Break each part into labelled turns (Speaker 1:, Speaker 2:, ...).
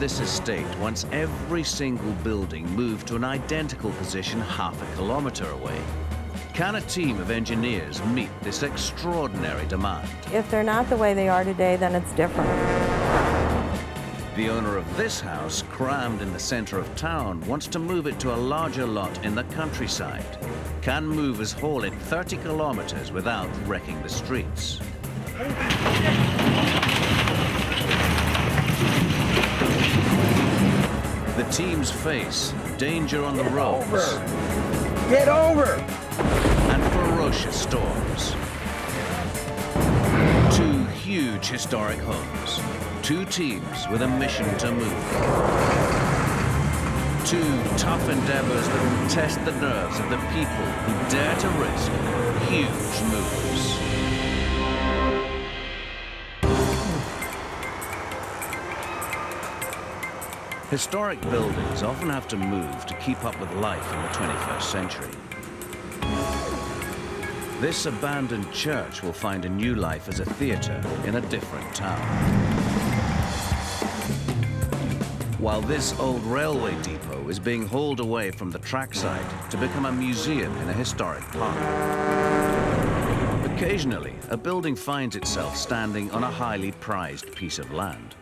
Speaker 1: this estate wants every single building moved to an identical position half a kilometre away. Can a team of engineers meet this extraordinary demand?
Speaker 2: If they're not the way they are today, then it's different.
Speaker 1: The owner of this house, crammed in the centre of town, wants to move it to a larger lot in the countryside. Can movers haul it 30 kilometres without wrecking the streets? The teams face danger on the roads.
Speaker 3: Get over!
Speaker 1: And ferocious storms. Two huge historic homes. Two teams with a mission to move. Two tough endeavors that will test the nerves of the people who dare to risk huge moves. Historic buildings often have to move to keep up with life in the 21st century. This abandoned church will find a new life as a theatre in a different town. While this old railway depot is being hauled away from the trackside to become a museum in a historic park. Occasionally, a building finds itself standing on a highly prized piece of land.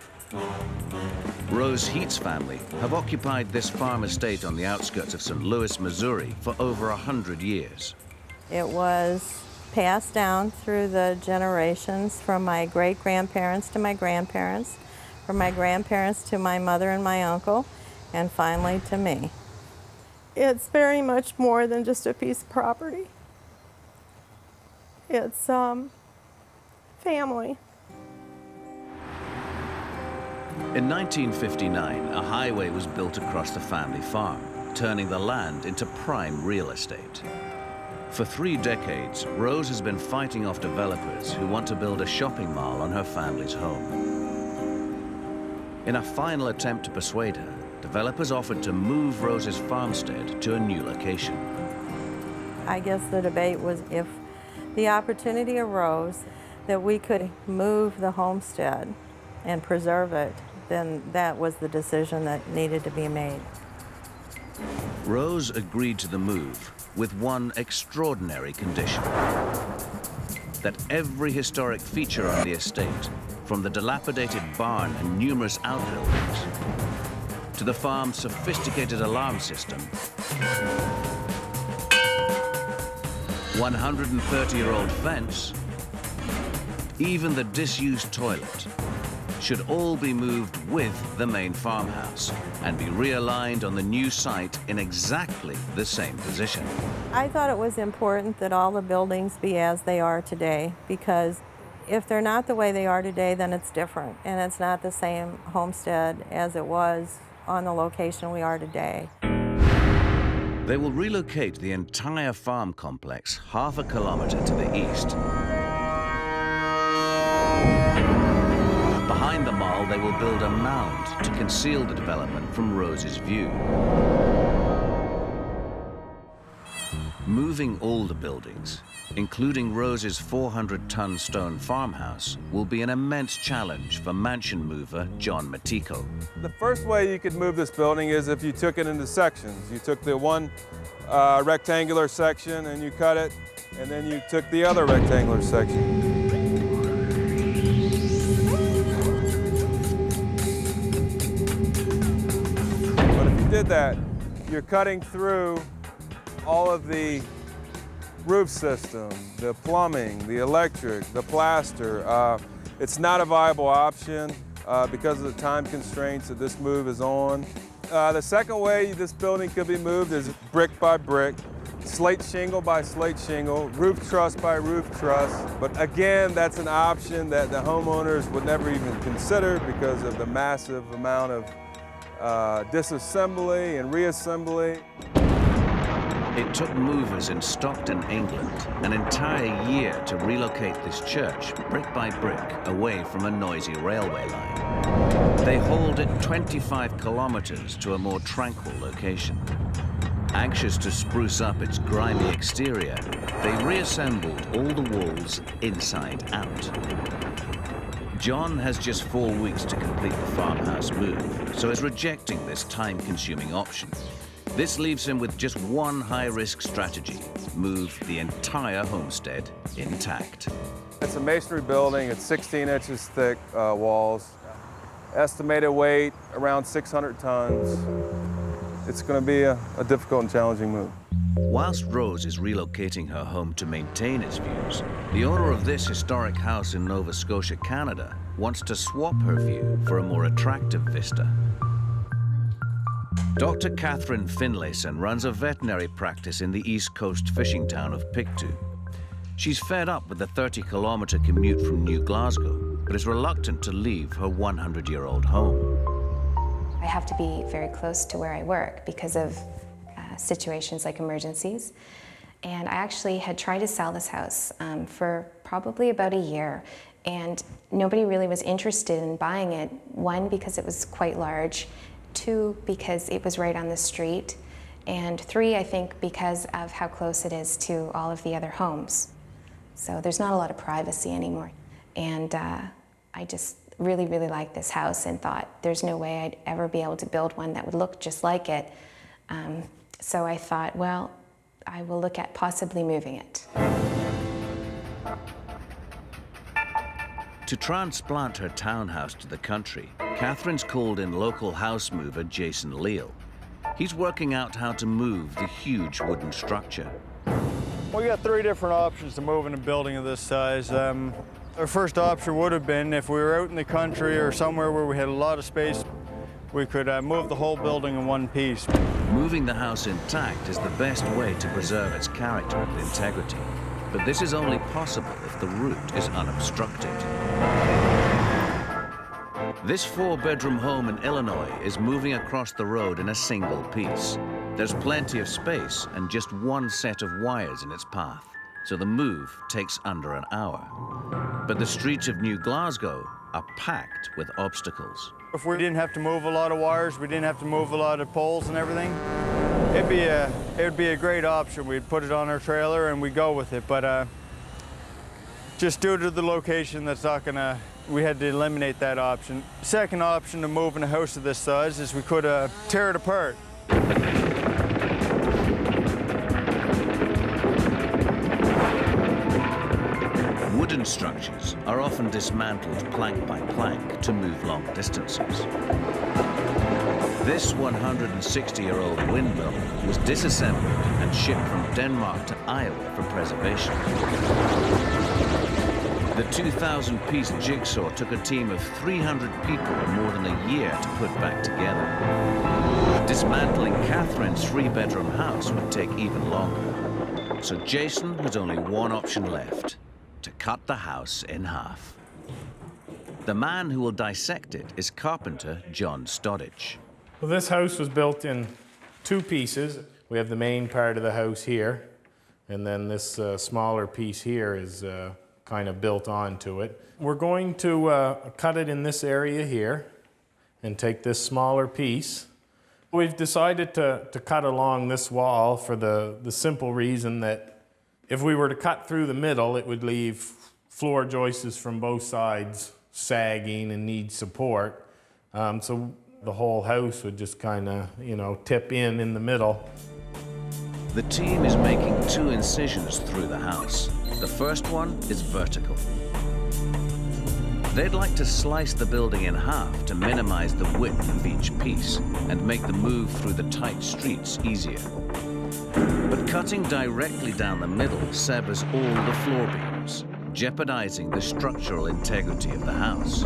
Speaker 1: Rose Heet's family have occupied this farm estate on the outskirts of St. Louis, Missouri for over 100 years.
Speaker 2: It was passed down through the generations from my great-grandparents to my grandparents, from my grandparents to my mother and my uncle, and finally to me.
Speaker 4: It's very much more than just a piece of property. It's family.
Speaker 1: In 1959, a highway was built across the family farm, turning the land into prime real estate. For 3 decades, Rose has been fighting off developers who want to build a shopping mall on her family's home. In a final attempt to persuade her, developers offered to move Rose's farmstead to a new location.
Speaker 2: I guess the debate was if the opportunity arose that we could move the homestead and preserve it, then that was the decision that needed to be made.
Speaker 1: Rose agreed to the move with one extraordinary condition: that every historic feature on the estate, from the dilapidated barn and numerous outbuildings, to the farm's sophisticated alarm system, 130-year-old fence, even the disused toilet, should all be moved with the main farmhouse and be realigned on the new site in exactly the same position.
Speaker 2: I thought it was important that all the buildings be as they are today, because if they're not the way they are today, then it's different, and it's not the same homestead as it was on the location we are today.
Speaker 1: They will relocate the entire farm complex half a kilometre to the east. Behind the mall, they will build a mound to conceal the development from Rose's view. Moving all the buildings, including Rose's 400-ton stone farmhouse, will be an immense challenge for mansion mover John Matico.
Speaker 5: The first way you could move this building is if you took it into sections. You took the one rectangular section and you cut it, and then you took the other rectangular section. But if you did that, you're cutting through all of the roof system, the plumbing, the electric, the plaster. It's not a viable option because of the time constraints that this move is on. The second way this building could be moved is brick by brick, slate shingle by slate shingle, roof truss by roof truss. But again, that's an option that the homeowners would never even consider because of the massive amount of disassembly and reassembly.
Speaker 1: It took movers in Stockton, England, an entire year to relocate this church, brick by brick, away from a noisy railway line. They hauled it 25 kilometers to a more tranquil location. Anxious to spruce up its grimy exterior, they reassembled all the walls inside out. John has just 4 weeks to complete the farmhouse move, so is rejecting this time-consuming option. This leaves him with just one high-risk strategy: move the entire homestead intact.
Speaker 5: It's a masonry building. It's 16 inches thick walls. Estimated weight around 600 tons. It's going to be a difficult and challenging move.
Speaker 1: Whilst Rose is relocating her home to maintain its views, the owner of this historic house in Nova Scotia, Canada, wants to swap her view for a more attractive vista. Dr. Catherine Finlayson runs a veterinary practice in the East Coast fishing town of Pictou. She's fed up with the 30-kilometre commute from New Glasgow, but is reluctant to leave her 100-year-old home.
Speaker 6: I have to be very close to where I work because of situations like emergencies. And I actually had tried to sell this house for probably about a year, and nobody really was interested in buying it. One, because it was quite large. Two, because it was right on the street. And three, I think, because of how close it is to all of the other homes. So there's not a lot of privacy anymore. And I just really, really liked this house and thought there's no way I'd ever be able to build one that would look just like it. So I thought, well, I will look at possibly moving it.
Speaker 1: To transplant her townhouse to the country, Catherine's called in local house mover Jason Leil. He's working out how to move the huge wooden structure.
Speaker 7: We got 3 different options to moving a building of this size. Our first option would have been if we were out in the country or somewhere where we had a lot of space, we could move the whole building in one piece.
Speaker 1: Moving the house intact is the best way to preserve its character and integrity. But this is only possible if the route is unobstructed. This 4-bedroom home in Illinois is moving across the road in a single piece. There's plenty of space and just one set of wires in its path, so the move takes under an hour. But the streets of New Glasgow are packed with obstacles.
Speaker 7: If we didn't have to move a lot of wires, we didn't have to move a lot of poles and everything, it'd be a great option. We'd put it on our trailer and we'd go with it, but just due to the location, we had to eliminate that option. Second option to moving a house of this size is we could tear it apart.
Speaker 1: Wooden structures are often dismantled plank by plank to move long distances. This 160-year-old windmill was disassembled and shipped from Denmark to Iowa for preservation. The 2,000-piece jigsaw took a team of 300 people more than a year to put back together. Dismantling Catherine's 3-bedroom house would take even longer. So Jason has only one option left: to cut the house in half. The man who will dissect it is carpenter John Stoddage.
Speaker 8: Well, this house was built in 2 pieces. We have the main part of the house here, and then this smaller piece here is kind of built onto it. We're going to cut it in this area here and take this smaller piece. We've decided to cut along this wall for the simple reason that if we were to cut through the middle, it would leave floor joists from both sides sagging and need support. So the whole house would just kind of, tip in the middle.
Speaker 1: The team is making 2 incisions through the house. The first one is vertical. They'd like to slice the building in half to minimize the width of each piece and make the move through the tight streets easier. But cutting directly down the middle severs all the floor beams, jeopardizing the structural integrity of the house.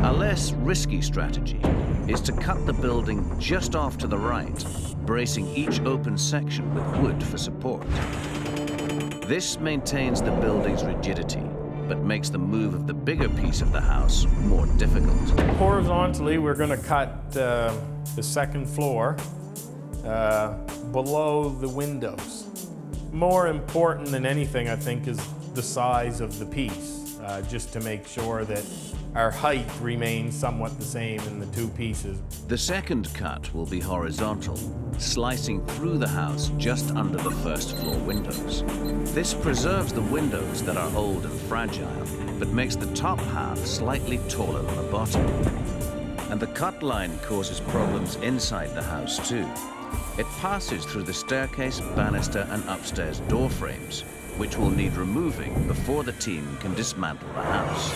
Speaker 1: A less risky strategy is to cut the building just off to the right, bracing each open section with wood for support. This maintains the building's rigidity, but makes the move of the bigger piece of the house more difficult.
Speaker 8: Horizontally, we're going to cut the second floor below the windows. More important than anything, I think, is the size of the piece, just to make sure that our height remains somewhat the same in the two pieces.
Speaker 1: The second cut will be horizontal, slicing through the house just under the first floor windows. This preserves the windows that are old and fragile, but makes the top half slightly taller than the bottom. And the cut line causes problems inside the house too. It passes through the staircase, banister, and upstairs door frames, which will need removing before the team can dismantle the house.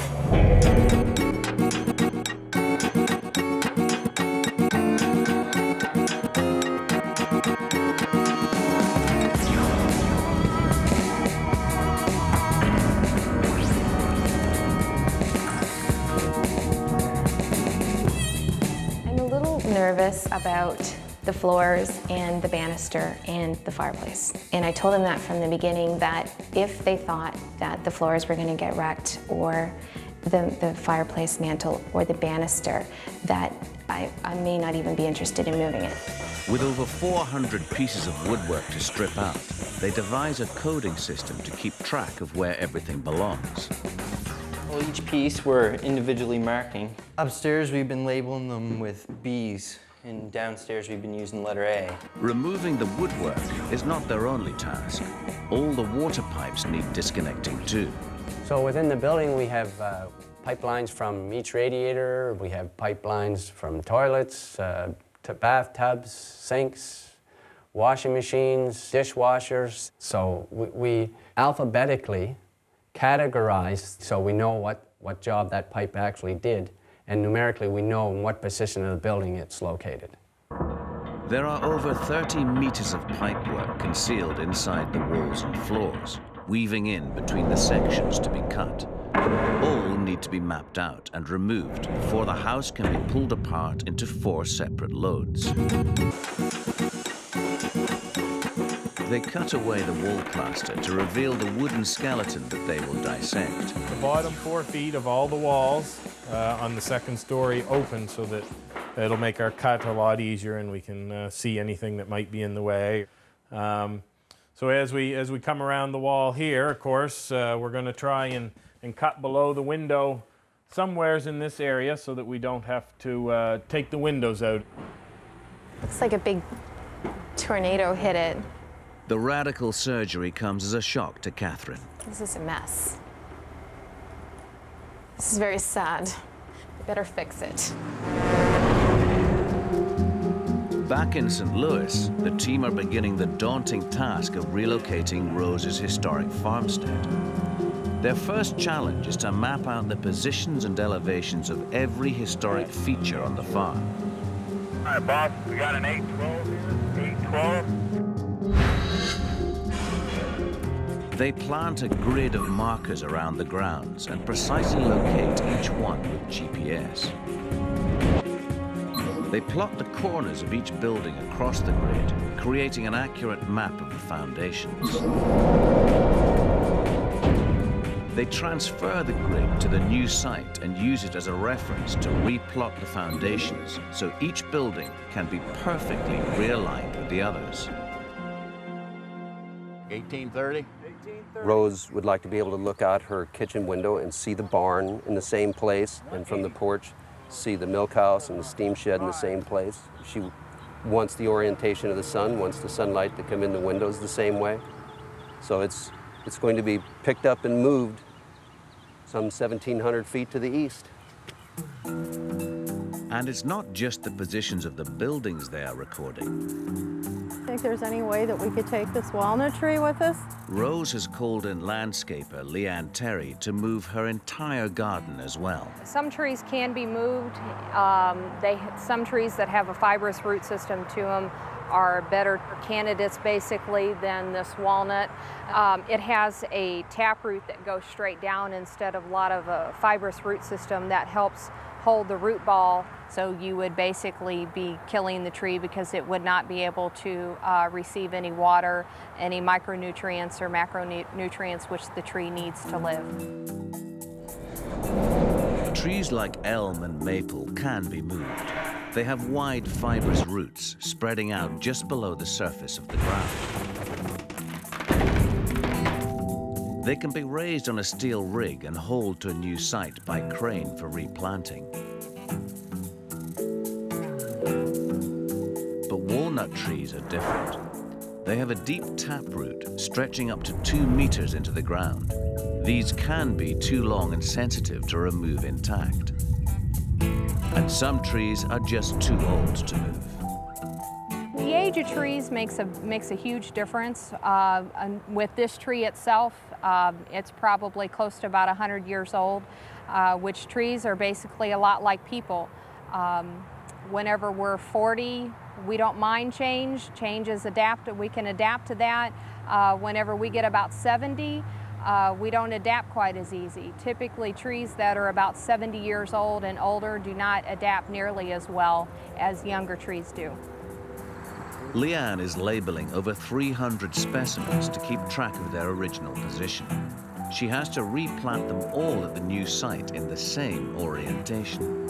Speaker 6: I'm a little nervous about the floors and the banister and the fireplace. And I told them that from the beginning, that if they thought that the floors were going to get wrecked, or the fireplace mantle or the banister, that I may not even be interested in moving it.
Speaker 1: With over 400 pieces of woodwork to strip out, they devise a coding system to keep track of where everything belongs.
Speaker 9: Well, each piece we're individually marking. Upstairs we've been labeling them with B's, and downstairs we've been using letter A.
Speaker 1: Removing the woodwork is not their only task. All the water pipes need disconnecting too.
Speaker 10: So within the building we have pipelines from each radiator, we have pipelines from toilets, to bathtubs, sinks, washing machines, dishwashers. So we alphabetically categorized so we know what job that pipe actually did, and numerically we know in what position of the building it's located.
Speaker 1: There are over 30 meters of pipework concealed inside the walls and floors, weaving in between the sections to be cut. All need to be mapped out and removed before the house can be pulled apart into 4 separate loads. They cut away the wall plaster to reveal the wooden skeleton that they will dissect.
Speaker 8: The bottom 4 feet of all the walls on the second story open, so that it'll make our cut a lot easier and we can see anything that might be in the way. So as we come around the wall here, of course, we're going to try and cut below the window somewheres in this area so that we don't have to take the windows out.
Speaker 6: Looks like a big tornado hit it.
Speaker 1: The radical surgery comes as a shock to Catherine.
Speaker 6: This is a mess. This is very sad. We better fix it.
Speaker 1: Back in St. Louis, the team are beginning the daunting task of relocating Rose's historic farmstead. Their first challenge is to map out the positions and elevations of every historic feature on the farm.
Speaker 11: All right, boss, we got an 812 here, 812.
Speaker 1: They plant a grid of markers around the grounds and precisely locate each one with GPS. They plot the corners of each building across the grid, creating an accurate map of the foundations. They transfer the grid to the new site and use it as a reference to replot the foundations, so each building can be perfectly realigned with the others.
Speaker 3: 1830.
Speaker 10: Rose would like to be able to look out her kitchen window and see the barn in the same place, and from the porch see the milk house and the steam shed in the same place. She wants the orientation of the sun, wants the sunlight to come in the windows the same way. So it's going to be picked up and moved some 1,700 feet to the east.
Speaker 1: And it's not just the positions of the buildings they are recording.
Speaker 4: Think there's any way that we could take this walnut tree with us?
Speaker 1: Rose has called in landscaper Leanne Terry to move her entire garden as well.
Speaker 12: Some trees can be moved. Some trees that have a fibrous root system to them are better candidates basically than this walnut. It has a taproot that goes straight down instead of a lot of a fibrous root system that helps hold the root ball. So you would basically be killing the tree because it would not be able to receive any water, any micronutrients or macronutrients which the tree needs to live.
Speaker 1: Trees like elm and maple can be moved. They have wide fibrous roots spreading out just below the surface of the ground. They can be raised on a steel rig and hauled to a new site by crane for replanting. But walnut trees are different. They have a deep taproot stretching up to 2 meters into the ground. These can be too long and sensitive to remove intact. And some trees are just too old to move.
Speaker 12: The age of trees makes a huge difference. And with this tree itself, it's probably close to about 100 years old, which trees are basically a lot like people. Whenever we're 40, we don't mind change. Change is adaptive. We can adapt to that. Whenever we get about 70, we don't adapt quite as easy. Typically, trees that are about 70 years old and older do not adapt nearly as well as younger trees do.
Speaker 1: Leanne is labeling over 300 specimens to keep track of their original position. She has to replant them all at the new site in the same orientation.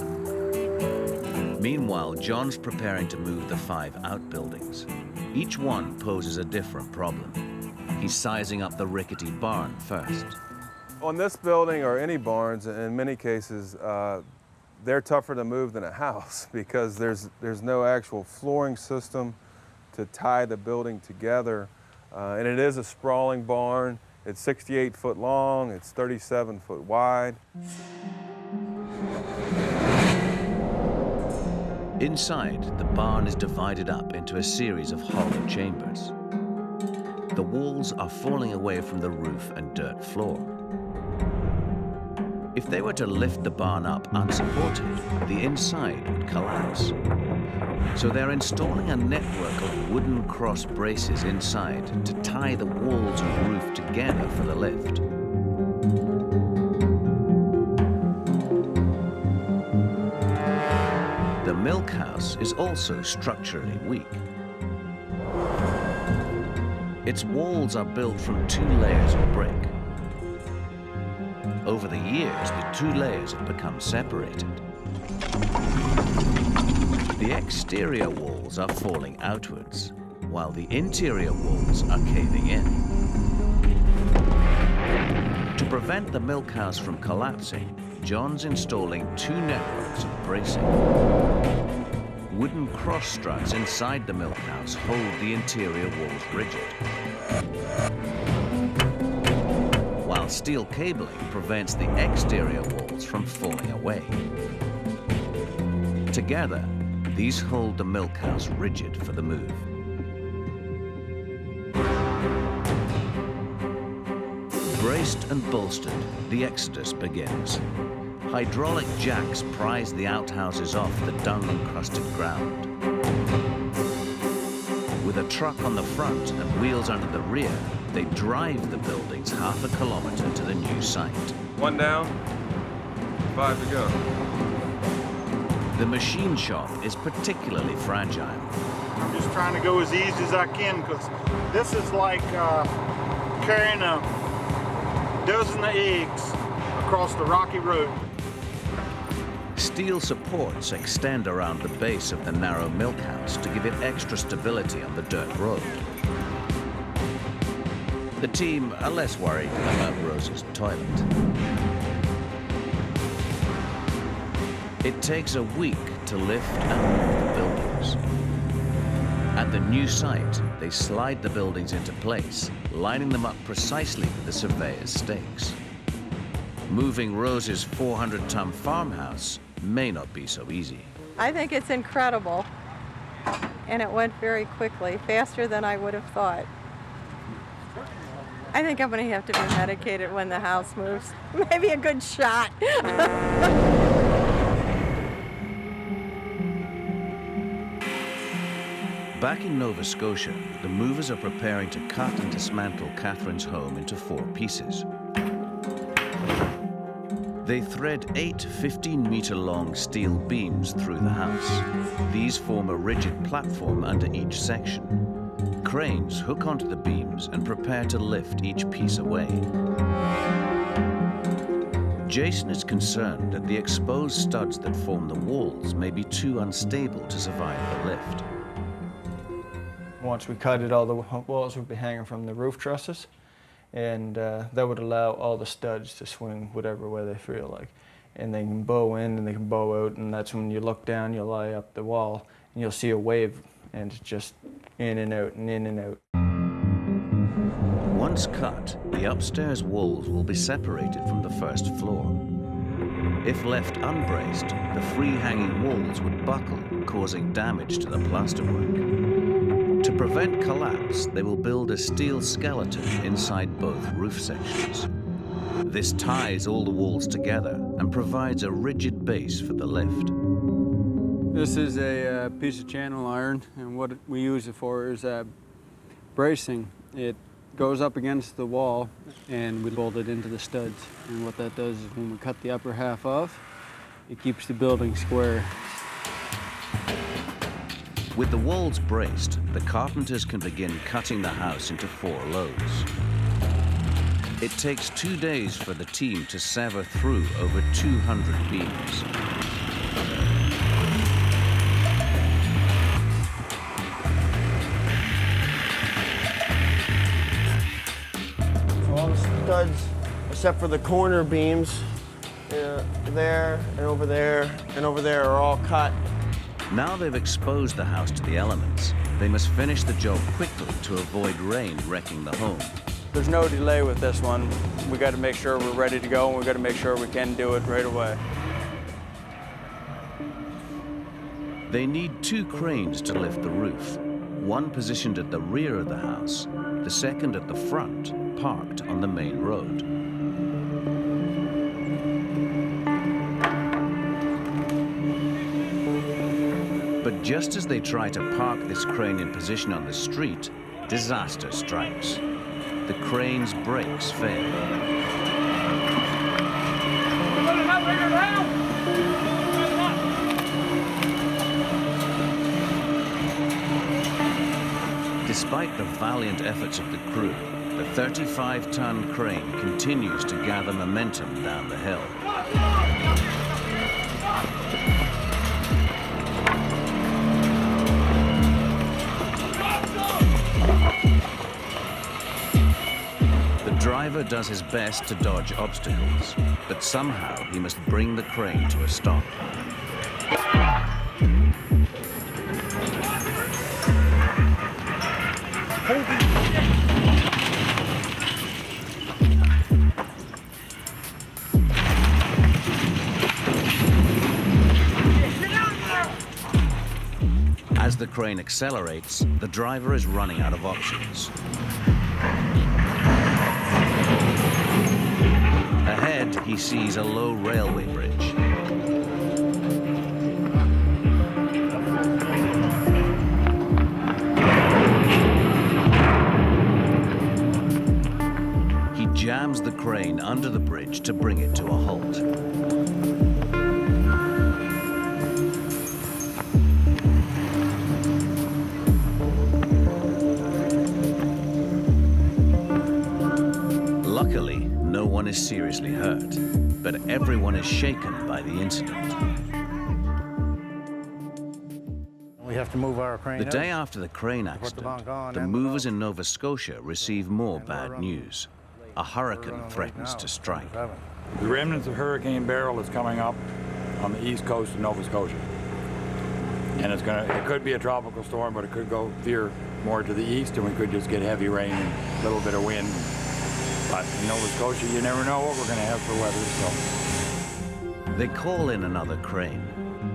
Speaker 1: Meanwhile, John's preparing to move the 5 outbuildings. Each one poses a different problem. He's sizing up the rickety barn first.
Speaker 5: On this building, or any barns, in many cases, they're tougher to move than a house because there's no actual flooring system to tie the building together. And it is a sprawling barn. It's 68 foot long, it's 37 foot wide.
Speaker 1: Inside, the barn is divided up into a series of hollow chambers. The walls are falling away from the roof and dirt floor. If they were to lift the barn up unsupported, the inside would collapse. So they're installing a network of wooden cross braces inside to tie the walls and roof together for the lift. The milk house is also structurally weak. Its walls are built from 2 layers of brick. Over the years, the 2 layers have become separated. The exterior walls are falling outwards, while the interior walls are caving in. To prevent the milk house from collapsing, John's installing 2 networks of bracing. Wooden cross struts inside the milk house hold the interior walls rigid, while steel cabling prevents the exterior walls from falling away. Together, these hold the milk house rigid for the move. Braced and bolstered, the exodus begins. Hydraulic jacks prise the outhouses off the dung-encrusted ground. With a truck on the front and wheels under the rear, they drive the buildings half a kilometer to the new site.
Speaker 5: 1 down, 5 to go.
Speaker 1: The machine shop is particularly fragile.
Speaker 13: I'm just trying to go as easy as I can because this is like carrying a dozen of eggs across the rocky road.
Speaker 1: Steel supports extend around the base of the narrow milk house to give it extra stability on the dirt road. The team are less worried about Rose's toilet. It takes a week to lift and move the buildings. At the new site, they slide the buildings into place, lining them up precisely with the surveyor's stakes. Moving Rose's 400-ton farmhouse may not be so easy.
Speaker 2: I think it's incredible, and it went very quickly, faster than I would have thought. I think I'm going to have to be medicated when the house moves. Maybe a good shot.
Speaker 1: Back in Nova Scotia, the movers are preparing to cut and dismantle Catherine's home into 4 pieces. They thread 8 15-meter-long steel beams through the house. These form a rigid platform under each section. Cranes hook onto the beams and prepare to lift each piece away. Jason is concerned that the exposed studs that form the walls may be too unstable to survive the lift.
Speaker 14: Once we cut it, all the walls would be hanging from the roof trusses, and that would allow all the studs to swing whatever way they feel like. And they can bow in and they can bow out, and that's when you look down, you lie up the wall, and you'll see a wave, and it's just in and out and in and out.
Speaker 1: Once cut, the upstairs walls will be separated from the first floor. If left unbraced, the free-hanging walls would buckle, causing damage to the plasterwork. To prevent collapse, they will build a steel skeleton inside both roof sections. This ties all the walls together and provides a rigid base for the lift.
Speaker 15: This is a piece of channel iron, and what we use it for is bracing. It goes up against the wall, and we bolt it into the studs. And what that does is when we cut the upper half off, it keeps the building square.
Speaker 1: With the walls braced, the carpenters can begin cutting the house into 4 loads. It takes 2 days for the team to sever through over 200 beams.
Speaker 3: All the studs, except for the corner beams, there and over there and over there, are all cut.
Speaker 1: Now they've exposed the house to the elements, they must finish the job quickly to avoid rain wrecking the home.
Speaker 15: There's no delay with this one. We got to make sure we're ready to go, and we got to make sure we can do it right away.
Speaker 1: They need 2 cranes to lift the roof, one positioned at the rear of the house, the second at the front, parked on the main road. But just as they try to park this crane in position on the street, disaster strikes. The crane's brakes fail. Despite the valiant efforts of the crew, the 35-ton crane continues to gather momentum down the hill. The driver does his best to dodge obstacles, but somehow he must bring the crane to a stop. As the crane accelerates, the driver is running out of options. Ahead, he sees a low railway bridge. He jams the crane under the bridge to bring it to a halt. Luckily, no one is seriously hurt, but everyone is shaken by the incident.
Speaker 16: We have to move our crane
Speaker 1: The
Speaker 16: out.
Speaker 1: day after the crane accident, the movers in Nova Scotia receive more bad news. A hurricane threatens to strike.
Speaker 11: The remnants of Hurricane Beryl is coming up on the east coast of Nova Scotia. And it could be a tropical storm, but it could go veer more to the east, and we could just get heavy rain and a little bit of wind. But in Nova Scotia, you never know what we're going to have for weather, so.
Speaker 1: They call in another crane.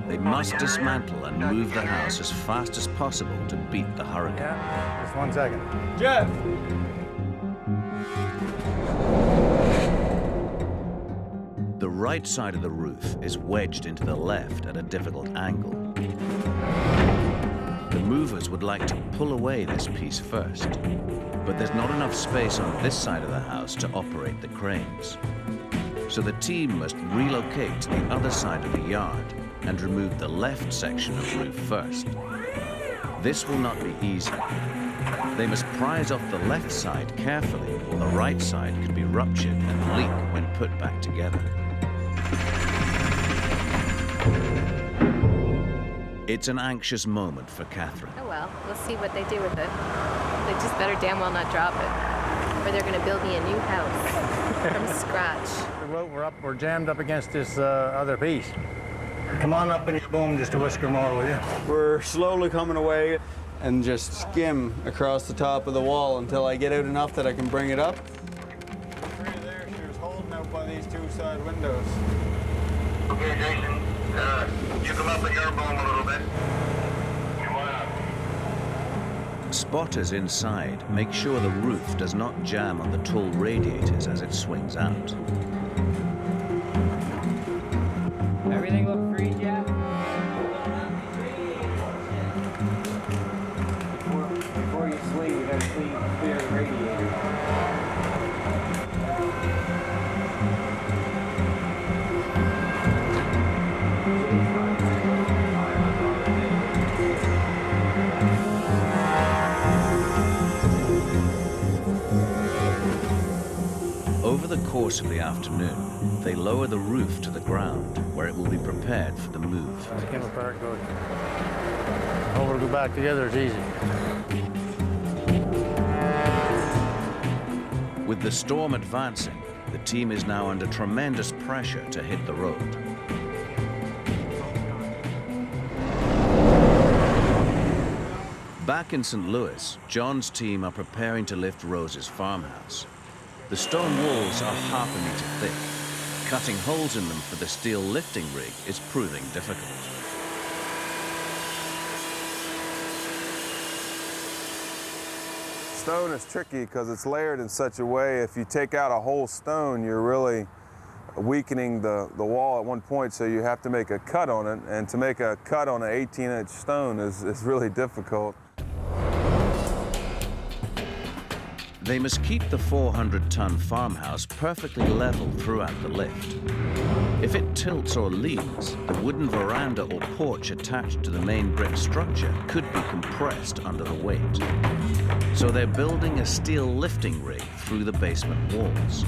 Speaker 1: They must dismantle and move the house as fast as possible to beat the hurricane.
Speaker 16: Just 1 second.
Speaker 15: Jeff!
Speaker 1: The right side of the roof is wedged into the left at a difficult angle. The movers would like to pull away this piece first, but there's not enough space on this side of the house to operate the cranes. So the team must relocate to the other side of the yard and remove the left section of roof first. This will not be easy. They must prise off the left side carefully, or the right side could be ruptured and leak when put back together. It's an anxious moment for Catherine.
Speaker 17: Oh well, we'll see what they do with it. They just better damn well not drop it. or they're going to build me a new house from scratch.
Speaker 16: We're jammed up against this other piece. Come on up in your boom just a whisker more, will you?
Speaker 15: We're slowly coming away and just skim across the top of the wall until I get out enough that I can bring it up.
Speaker 7: Right there, she was holding out by these two side windows.
Speaker 18: Okay, Jason, you come up in your boom a little bit. Come on up.
Speaker 1: Spotters inside make sure the roof does not jam on the tall radiators as it swings out.
Speaker 10: Everything look free, Jeff? Before you swing, you gotta clear the radiator.
Speaker 1: Over the course of the afternoon, they lower the roof to the ground, where it will be prepared for the move.
Speaker 16: It came apart good. Over to go back together is easy.
Speaker 1: With the storm advancing, the team is now under tremendous pressure to hit the road. Back in St. Louis, John's team are preparing to lift Rose's farmhouse. The stone walls are half a meter thick. Cutting holes in them for the steel lifting rig is proving difficult.
Speaker 5: Stone is tricky because it's layered in such a way, if you take out a whole stone, you're really weakening the wall at one point, so you have to make a cut on it, and to make a cut on an 18-inch stone is really difficult.
Speaker 1: They must keep the 400-ton farmhouse perfectly level throughout the lift. If it tilts or leans, the wooden veranda or porch attached to the main brick structure could be compressed under the weight. So they're building a steel lifting rig through the basement walls.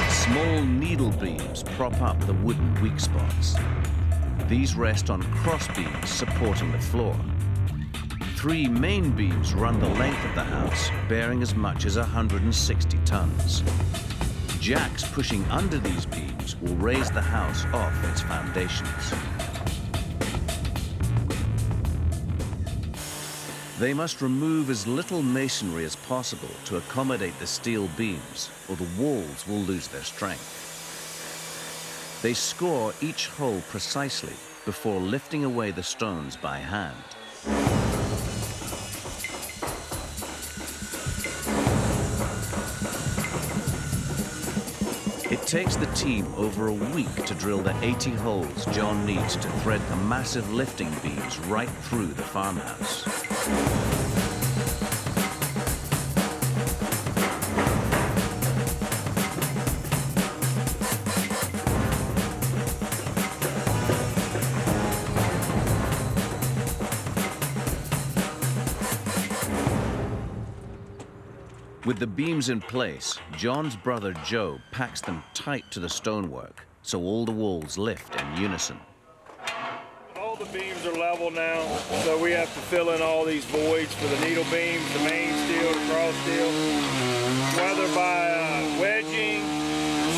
Speaker 1: Small needle beams prop up the wooden weak spots. These rest on cross beams supporting the floor. 3 main beams run the length of the house, bearing as much as 160 tons. Jacks pushing under these beams will raise the house off its foundations. They must remove as little masonry as possible to accommodate the steel beams, or the walls will lose their strength. They score each hole precisely before lifting away the stones by hand. It takes the team over a week to drill the 80 holes John needs to thread the massive lifting beams right through the farmhouse. With the beams in place, John's brother Joe packs them tight to the stonework so all the walls lift in unison.
Speaker 19: All the beams are level now, so we have to fill in all these voids for the needle beams, the main steel, the cross steel, whether by wedging,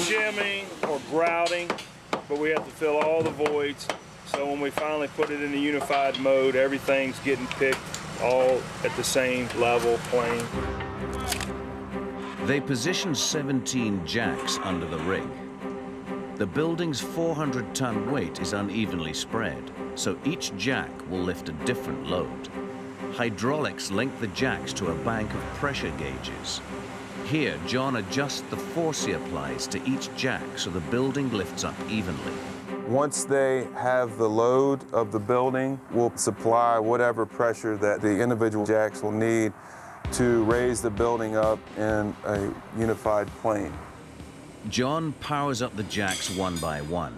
Speaker 19: shimming, or grouting, but we have to fill all the voids. So when we finally put it in the unified mode, everything's getting picked all at the same level plane.
Speaker 1: They position 17 jacks under the rig. The building's 400-ton weight is unevenly spread, so each jack will lift a different load. Hydraulics link the jacks to a bank of pressure gauges. Here, John adjusts the force he applies to each jack so the building lifts up evenly.
Speaker 5: Once they have the load of the building, we'll supply whatever pressure that the individual jacks will need to raise the building up in a unified plane.
Speaker 1: John powers up the jacks one by one.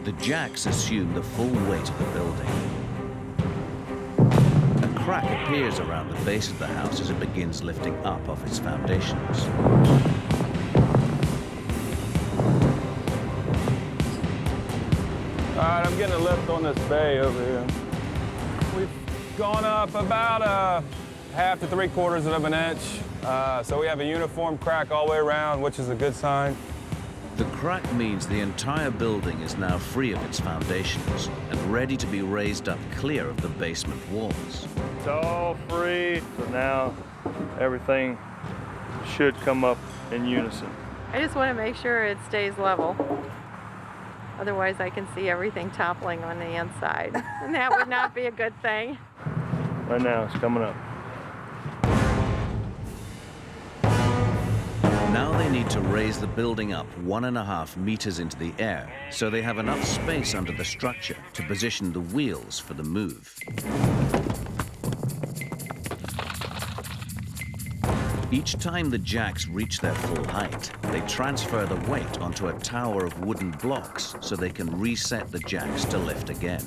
Speaker 1: The jacks assume the full weight of the building. A crack appears around the base of the house as it begins lifting up off its foundations.
Speaker 5: All right, I'm getting a lift on this bay over here. We've gone up about 1/2 to 3/4 of an inch. So we have a uniform crack all the way around, which is a good sign.
Speaker 1: The crack means the entire building is now free of its foundations and ready to be raised up clear of the basement walls.
Speaker 19: It's all free, so now everything should come up in unison.
Speaker 2: I just want to make sure it stays level. Otherwise, I can see everything toppling on the inside, and that would not be a good thing.
Speaker 19: Right now, it's coming up.
Speaker 1: Now they need to raise the building up 1.5 meters into the air so they have enough space under the structure to position the wheels for the move. Each time the jacks reach their full height, they transfer the weight onto a tower of wooden blocks so they can reset the jacks to lift again.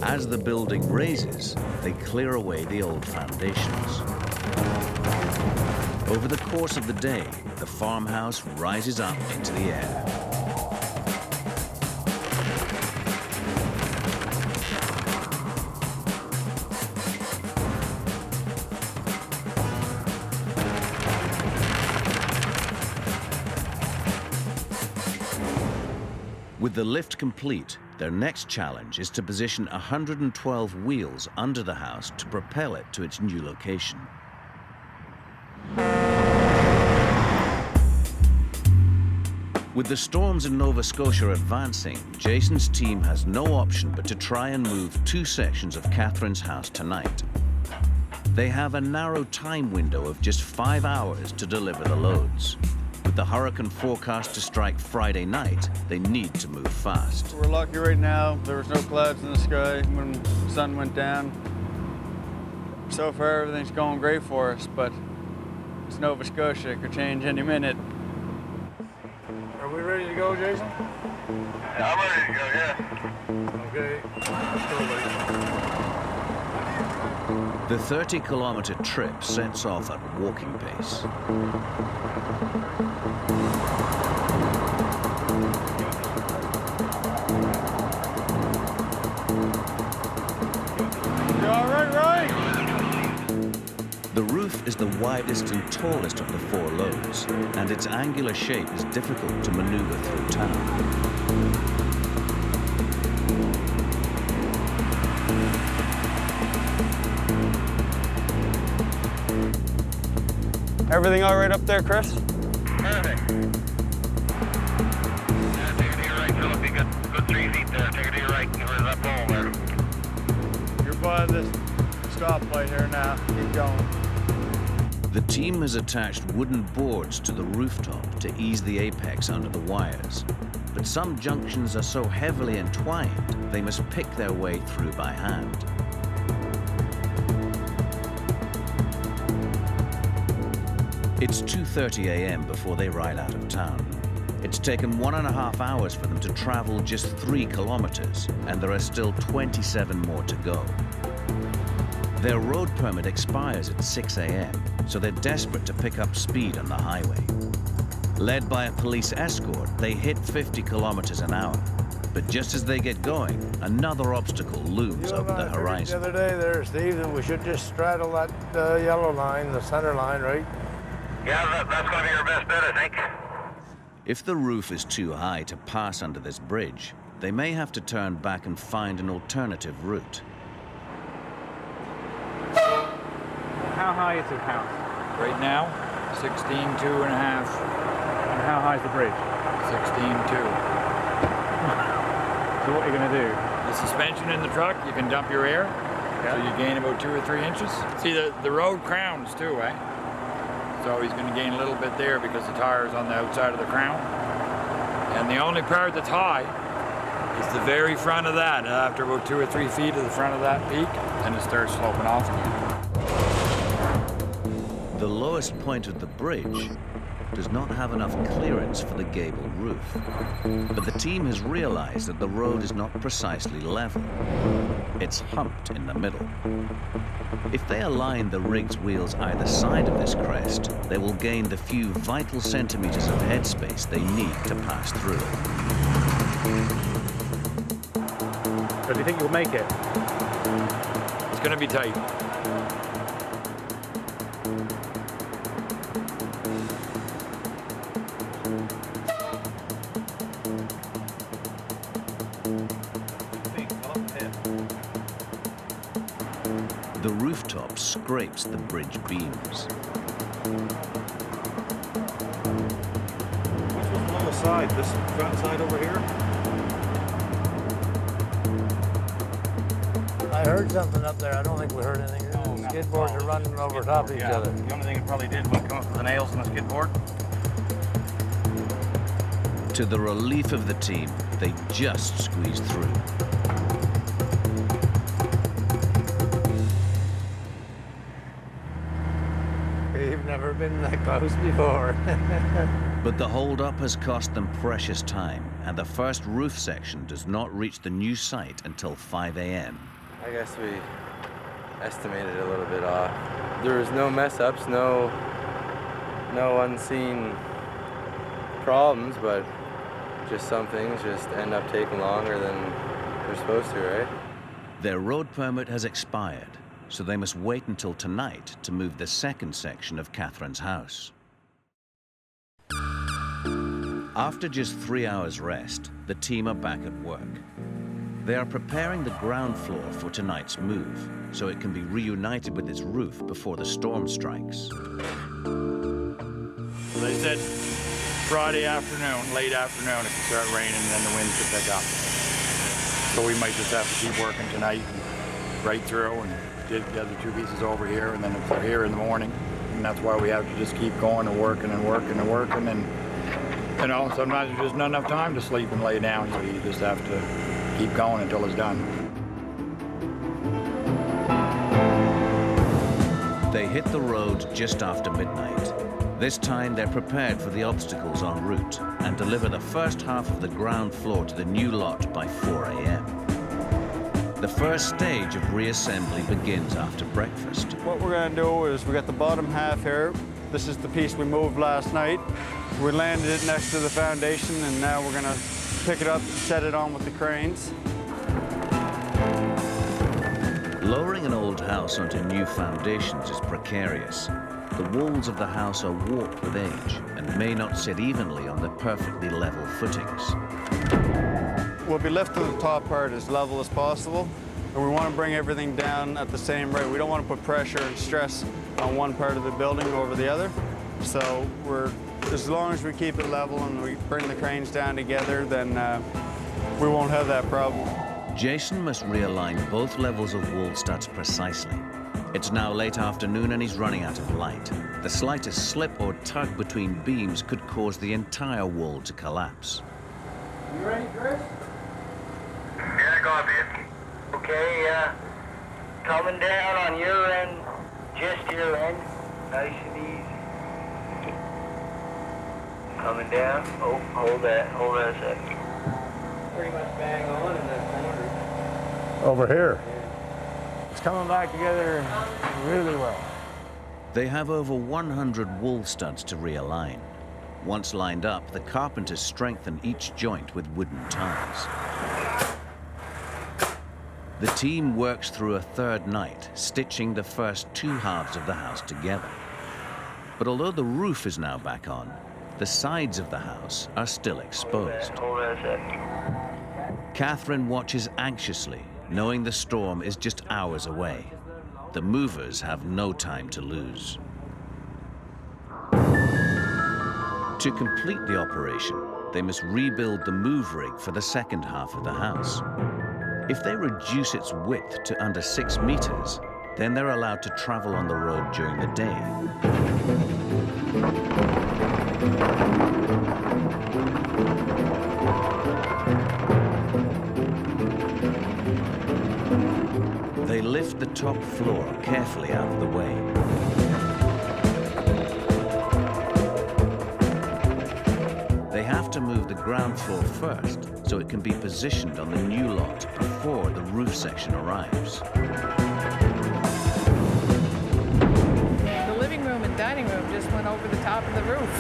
Speaker 1: As the building raises, they clear away the old foundations. Over the course of the day, the farmhouse rises up into the air. With the lift complete, their next challenge is to position 112 wheels under the house to propel it to its new location. With the storms in Nova Scotia advancing, Jason's team has no option but to try and move 2 sections of Catherine's house tonight. They have a narrow time window of just 5 hours to deliver the loads. With the hurricane forecast to strike Friday night, they need to move fast.
Speaker 14: We're lucky right now. There was no clouds in the sky when the sun went down. So far, everything's going great for us, but it's Nova Scotia. It could change any minute.
Speaker 19: Are we ready to go, Jason?
Speaker 18: Yeah, I'm ready to go, yeah.
Speaker 19: Okay, let's go, buddy.
Speaker 1: The 30-kilometer trip sets off at walking pace.
Speaker 19: You all right, Roy?
Speaker 1: The roof is the widest and tallest of the 4 loads, and its angular shape is difficult to maneuver through town.
Speaker 14: Everything all right up there, Chris?
Speaker 18: Perfect. Yeah, take it to your right, Philip. You got good 3 feet there. Take it to your right. Where's that pole there?
Speaker 19: You're by this stoplight here now. Keep going.
Speaker 1: The team has attached wooden boards to the rooftop to ease the apex under the wires. But some junctions are so heavily entwined, they must pick their way through by hand. It's 2:30 a.m. before they ride out of town. It's taken 1.5 hours for them to travel just 3 kilometers, and there are still 27 more to go. Their road permit expires at 6 a.m., so they're desperate to pick up speed on the highway. Led by a police escort, they hit 50 kilometers an hour. But just as they get going, another obstacle looms over the horizon.
Speaker 16: The other day there, Steve, that we should just straddle that yellow line, the center line, right?
Speaker 18: Yeah, that's going to be your best bet, I think.
Speaker 1: If the roof is too high to pass under this bridge, they may have to turn back and find an alternative route.
Speaker 20: How high is the house?
Speaker 11: Right now, 16.2 and a half.
Speaker 20: And how high is the bridge?
Speaker 11: 16.2.
Speaker 20: So what are you going to do?
Speaker 11: The suspension in the truck, you can dump your air, so you gain about 2 or 3 inches. See, the road crowns too, eh? So he's going to gain a little bit there because the tire's on the outside of the crown. And the only part that's high is the very front of that. After about 2 or 3 feet of the front of that peak, then it starts sloping off again.
Speaker 1: The lowest point of the bridge does not have enough clearance for the gable roof. But the team has realized that the road is not precisely level. It's humped in the middle. If they align the rig's wheels either side of this crest, they will gain the few vital centimeters of headspace they need to pass through.
Speaker 20: So do you think you'll make it?
Speaker 11: It's going to be tight.
Speaker 1: The rooftop scrapes the bridge beams.
Speaker 13: Which one's on the side? This front side over here?
Speaker 16: I heard something up there. I don't think we heard anything. The skid boards are running over top of each other.
Speaker 13: The only thing it probably did was come up with the nails on the skid board.
Speaker 1: To the relief of the team, they just squeeze through.
Speaker 16: We've never been that close before.
Speaker 1: But the hold-up has cost them precious time, and the first roof section does not reach the new site until 5 a.m.
Speaker 9: I guess we estimated a little bit off. There was no mess-ups, no unseen problems, but just some things just end up taking longer than they're supposed to, right?
Speaker 1: Their road permit has expired, so they must wait until tonight to move the second section of Catherine's house. After just 3 hours rest, the team are back at work. They are preparing the ground floor for tonight's move, so it can be reunited with its roof before the storm strikes.
Speaker 11: They said Friday afternoon, late afternoon, it could start raining and then the winds could pick up. So we might just have to keep working tonight and right through and get the other two pieces over here, and then if they're here in the morning, and that's why we have to just keep going and working and working and working, and you know, sometimes there's just not enough time to sleep and lay down, so you just have to keep going until it's done.
Speaker 1: They hit the road just after midnight. This time they're prepared for the obstacles en route and deliver the first half of the ground floor to the new lot by 4 a.m. The first stage of reassembly begins after breakfast.
Speaker 7: What we're going to do is we got the bottom half here. This is the piece we moved last night. We landed it next to the foundation, and now we're going to pick it up and set it on with the cranes.
Speaker 1: Lowering an old house onto new foundations is precarious. The walls of the house are warped with age and may not sit evenly on the perfectly level footings.
Speaker 7: We'll be lifting the top part as level as possible, and we want to bring everything down at the same rate. We don't want to put pressure and stress on one part of the building over the other. So as long as we keep it level and we bring the cranes down together, then we won't have that problem.
Speaker 1: Jason must realign both levels of wall studs precisely. It's now late afternoon and he's running out of light. The slightest slip or tug between beams could cause the entire wall to collapse.
Speaker 16: You ready, Chris?
Speaker 18: Yeah, copy it. Okay, coming down on your end, just your end, nice and easy. Coming down. Oh, hold that a sec.
Speaker 16: Pretty much bang on in that corner.
Speaker 20: Over here.
Speaker 16: It's coming back together really well.
Speaker 1: They have over 100 wall studs to realign. Once lined up, the carpenters strengthen each joint with wooden ties. The team works through a third night, stitching the first two halves of the house together. But although the roof is now back on, the sides of the house are still exposed.
Speaker 18: Hold that a sec.
Speaker 1: Catherine watches anxiously, knowing the storm is just hours away. The movers have no time to lose. To complete the operation, they must rebuild the move rig for the second half of the house. If they reduce its width to under 6 meters, then they're allowed to travel on the road during the day. They lift the top floor carefully out of the way. They have to move the ground floor first so it can be positioned on the new lot before the roof section arrives.
Speaker 21: The living room and dining room just went over the top of the roof.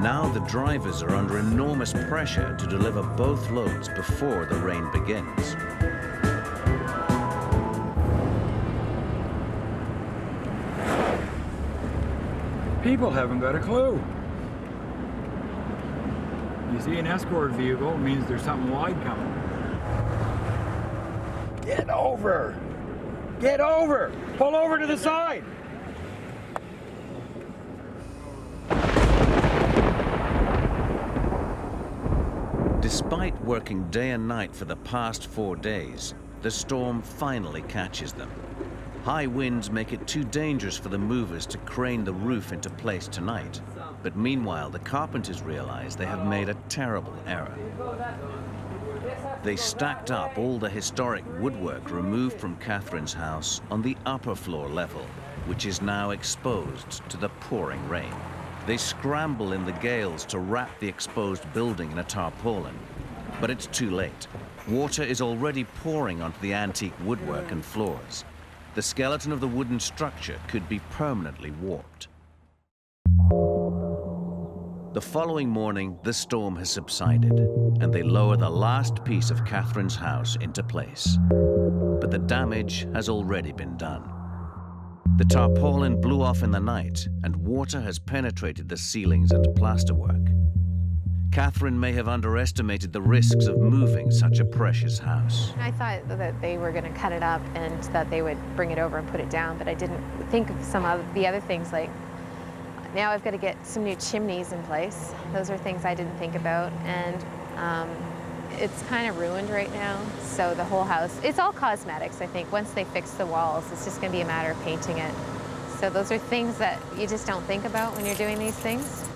Speaker 1: Now the drivers are under enormous pressure to deliver both loads before the rain begins.
Speaker 11: People haven't got a clue. You see an escort vehicle, it means there's something wide coming. Get over! Get over! Pull over to the side!
Speaker 1: Despite working day and night for the past 4 days, the storm finally catches them. High winds make it too dangerous for the movers to crane the roof into place tonight. But meanwhile, the carpenters realize they have made a terrible error. They stacked up all the historic woodwork removed from Catherine's house on the upper floor level, which is now exposed to the pouring rain. They scramble in the gales to wrap the exposed building in a tarpaulin, but it's too late. Water is already pouring onto the antique woodwork and floors. The skeleton of the wooden structure could be permanently warped. The following morning, the storm has subsided, and they lower the last piece of Catherine's house into place. But the damage has already been done. The tarpaulin blew off in the night, and water has penetrated the ceilings and plasterwork. Catherine may have underestimated the risks of moving such a precious house.
Speaker 6: I thought that they were going to cut it up and that they would bring it over and put it down, but I didn't think of some of the other things, like now I've got to get some new chimneys in place. Those are things I didn't think about, and it's kind of ruined right now. So the whole house, it's all cosmetics, I think. Once they fix the walls, it's just going to be a matter of painting it. So those are things that you just don't think about when you're doing these things.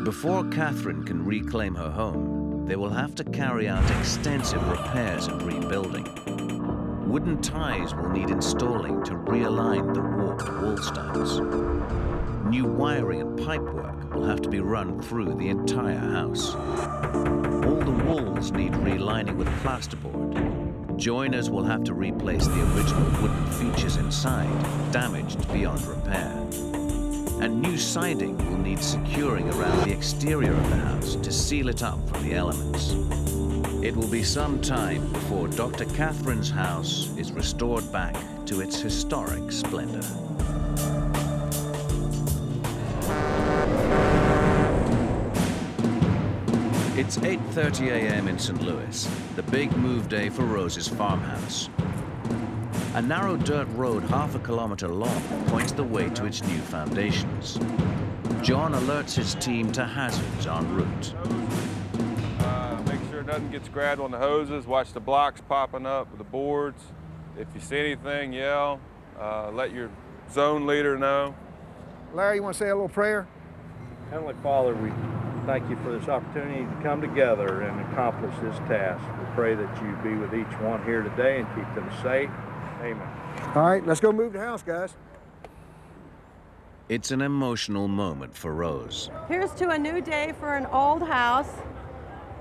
Speaker 1: Before Catherine can reclaim her home, they will have to carry out extensive repairs and rebuilding. Wooden ties will need installing to realign the warped wall studs. New wiring and pipework will have to be run through the entire house. All the walls need relining with plasterboard. Joiners will have to replace the original wooden features inside, damaged beyond repair. And new siding will need securing around the exterior of the house to seal it up from the elements. It will be some time before Dr. Catherine's house is restored back to its historic splendor. It's 8:30 a.m. in St. Louis, the big move day for Rose's farmhouse. A narrow dirt road half a kilometer long points the way to its new foundations. John alerts his team to hazards en route.
Speaker 5: Make sure nothing gets grabbed on the hoses. Watch the blocks popping up with the boards. If you see anything, yell. Let your zone leader know.
Speaker 16: Larry, you want to say a little prayer?
Speaker 20: Heavenly Father, we thank you for this opportunity to come together and accomplish this task. We pray that you be with each one here today and keep them safe. Amen.
Speaker 16: All right, let's go move the house, guys.
Speaker 1: It's an emotional moment for Rose.
Speaker 2: Here's to a new day for an old house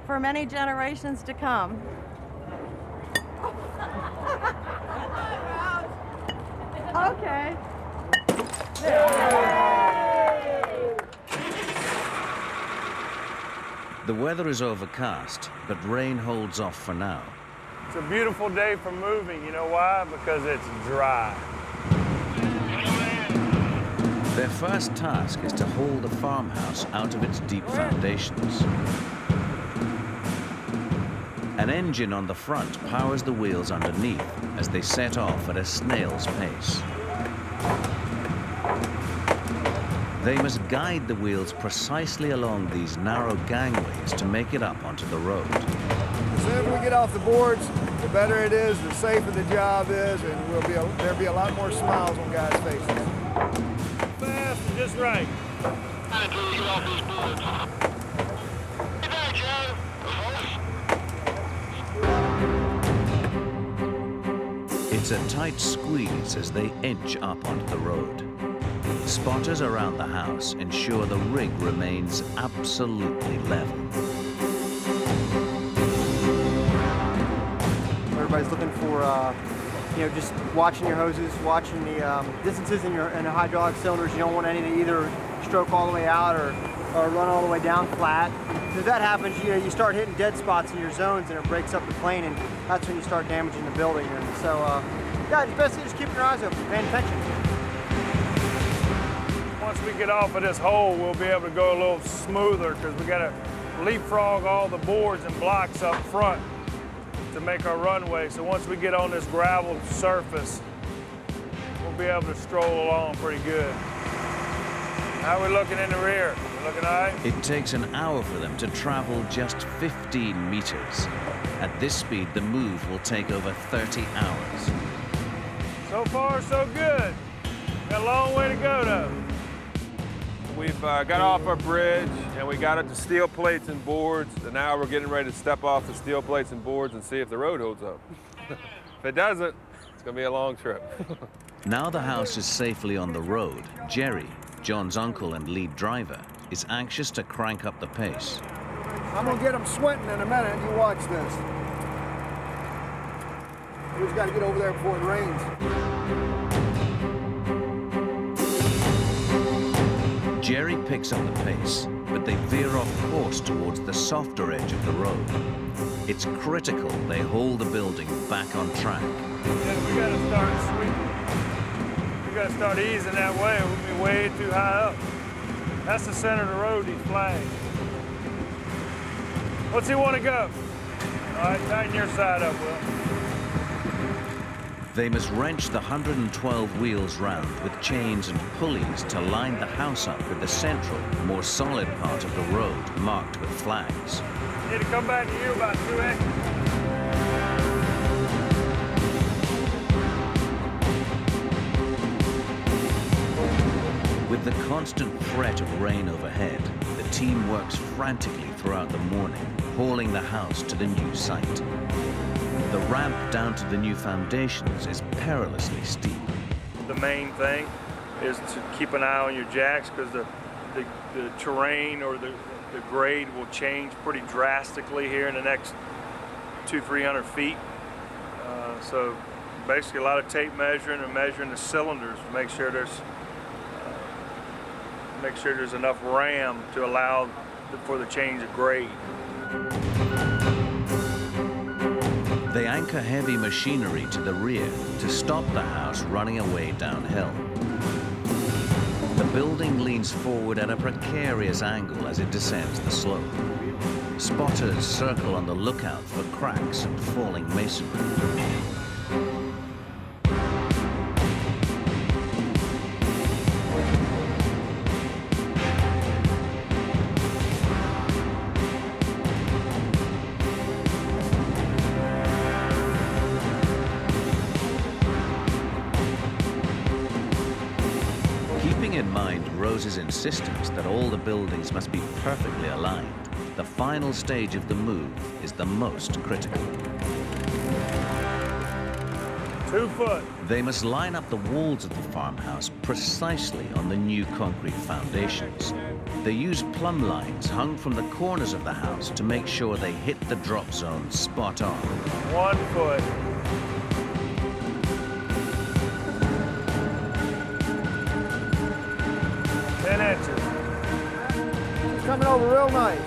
Speaker 2: for many generations to come. Okay.
Speaker 1: The weather is overcast, but rain holds off for now.
Speaker 19: It's a beautiful day for moving. You know why? Because it's dry.
Speaker 1: Their first task is to haul the farmhouse out of its deep foundations. An engine on the front powers the wheels underneath as they set off at a snail's pace. They must guide the wheels precisely along these narrow gangways to make it up onto the road.
Speaker 16: The sooner we get off the boards, the better it is, the safer the job is, and there'll be a lot more smiles on guys' faces.
Speaker 19: Fast and just right.
Speaker 18: Get off these boards. Get back
Speaker 1: It's a tight squeeze as they inch up onto the road. Spotters around the house ensure the rig remains absolutely level.
Speaker 8: Everybody's looking for, just watching your hoses, watching the distances in the hydraulic cylinders. You don't want any to either stroke all the way out or run all the way down flat. If that happens, you start hitting dead spots in your zones and it breaks up the plane, and that's when you start damaging the building. And so, yeah, it's best to just keep your eyes open, paying attention.
Speaker 19: Once we get off of this hole, we'll be able to go a little smoother because we got to leapfrog all the boards and blocks up front to make our runway. So once we get on this gravel surface, we'll be able to stroll along pretty good. How are we looking in the rear? We looking all right?
Speaker 1: It takes an hour for them to travel just 15 meters. At this speed, the move will take over 30 hours.
Speaker 19: So far, so good. Got a long way to go, though.
Speaker 5: We've got off our bridge and we got it to steel plates and boards, and now we're getting ready to step off the steel plates and boards and see if the road holds up. If it doesn't, it's gonna be a long trip.
Speaker 1: Now the house is safely on the road, Jerry, John's uncle and lead driver, is anxious to crank up the pace.
Speaker 16: I'm gonna get them sweating in a minute. You watch this. We just gotta get over there before it rains.
Speaker 1: Jerry picks up the pace, but they veer off course towards the softer edge of the road. It's critical they hold the building back on track.
Speaker 19: Yeah, we gotta start sweeping. We gotta start easing that way. We'll be way too high up. That's the center of the road he's flagged. What's he want to go? All right, tighten your side up, Will.
Speaker 1: They must wrench the 112 wheels round with chains and pulleys to line the house up with the central, more solid part of the road marked with flags.
Speaker 19: Need to come back to you about 2 inches.
Speaker 1: With the constant threat of rain overhead, the team works frantically throughout the morning, hauling the house to the new site. The ramp down to the new foundations is perilously steep.
Speaker 19: The main thing is to keep an eye on your jacks because the terrain or the grade will change pretty drastically here in the next 200-300 feet. So basically a lot of tape measuring and measuring the cylinders to make sure there's enough ram to allow for the change of grade.
Speaker 1: They anchor heavy machinery to the rear to stop the house running away downhill. The building leans forward at a precarious angle as it descends the slope. Spotters circle on the lookout for cracks and falling masonry. Rose's insistence that all the buildings must be perfectly aligned, the final stage of the move is the most critical.
Speaker 19: 2 foot.
Speaker 1: They must line up the walls of the farmhouse precisely on the new concrete foundations. They use plumb lines hung from the corners of the house to make sure they hit the drop zone spot on.
Speaker 19: 1 foot. 10 inches.
Speaker 16: It's coming over real nice.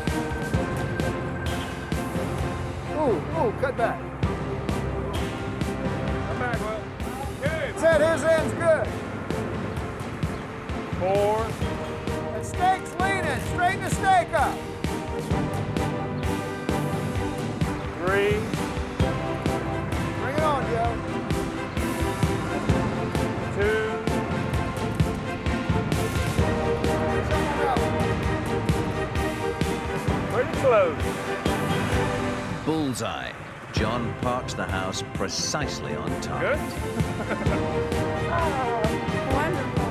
Speaker 16: Ooh, cut back.
Speaker 19: Come back, Will. Good.
Speaker 16: Said his end's good.
Speaker 19: 4.
Speaker 16: The stake's leaning. Straighten the stake up.
Speaker 19: 3.
Speaker 16: Bring it on, Joe.
Speaker 19: 2. Pretty close.
Speaker 1: Bullseye. John parks the house precisely on target.
Speaker 19: Good.
Speaker 4: Wonderful.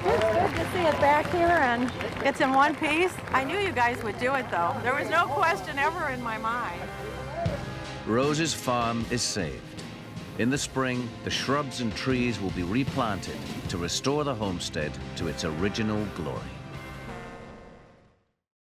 Speaker 2: It's good to see it back here, and It's in one piece? I knew you guys would do it, though. There was no question ever in my mind.
Speaker 1: Rose's farm is saved. In the spring, the shrubs and trees will be replanted to restore the homestead to its original glory.